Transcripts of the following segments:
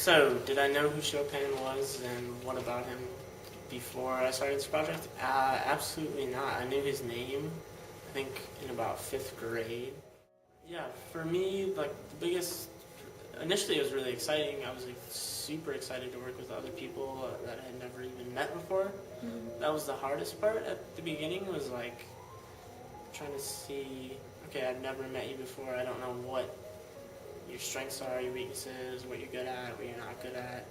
So, did I know who Chopin was and what about him before I started this project? Absolutely not. I knew his name, I think, in about 5th grade. Yeah, for me, like, initially it was really exciting. I was like, super excited to work with other people that I had never even met before. Mm-hmm. That was the hardest part at the beginning, was like, trying to see, okay, I've never met you before, I don't know what your strengths are, your weaknesses, what you're good at, what you're not good at.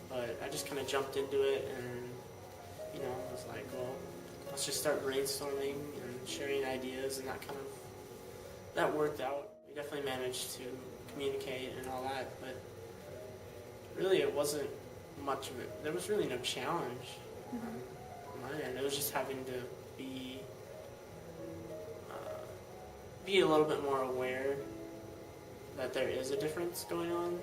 But I just kind of jumped into it and, was like, well, let's just start brainstorming and sharing ideas, and that worked out. We definitely managed to communicate and all that, but really it wasn't much of it. There was really no challenge on my end. It was just having to be a little bit more aware that there is a difference going on.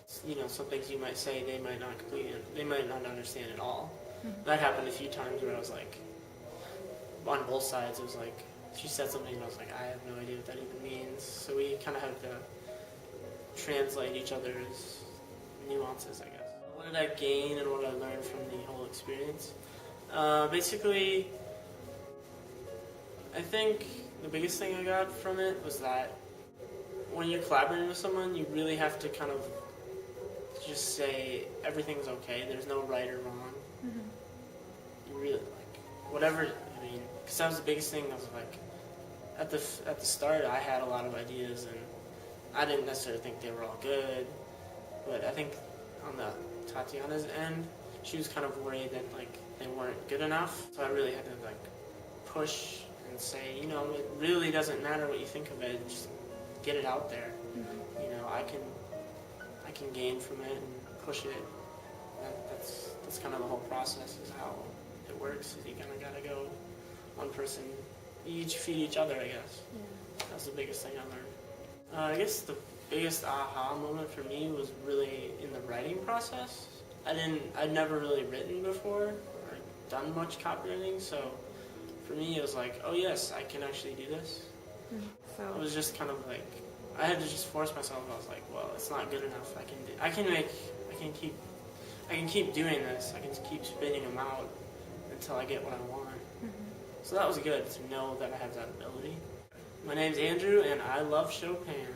Some things you might say, they might not understand at all. Mm-hmm. That happened a few times where I was like, on both sides, it was like, she said something and I was like, I have no idea what that even means. So we kind of had to translate each other's nuances, I guess. What did I gain and what did I learn from the whole experience? Basically, I think the biggest thing I got from it was that when you're collaborating with someone, you really have to kind of just say everything's okay. There's no right or wrong. Mm-hmm. You really, whatever, because that was the biggest thing. I was like, at the start, I had a lot of ideas, and I didn't necessarily think they were all good. But I think on the Tatiana's end, she was kind of worried that they weren't good enough. So I really had to push and say, it really doesn't matter what you think of it. Just get it out there. Mm-hmm. I can gain from it and push it. That's kind of the whole process, is how it works. Is you kind of gotta go one person, you each feed each other, I guess. Yeah. That's the biggest thing I learned. I guess the biggest aha moment for me was really in the writing process. I'd never really written before or done much copywriting, so for me it was like, oh yes, I can actually do this. So it was just kind of like, I had to just force myself. I was like, well, it's not good enough. I can keep doing this. I can keep spitting them out until I get what I want. Mm-hmm. So that was good to know that I have that ability. My name's Andrew, and I love Chopin.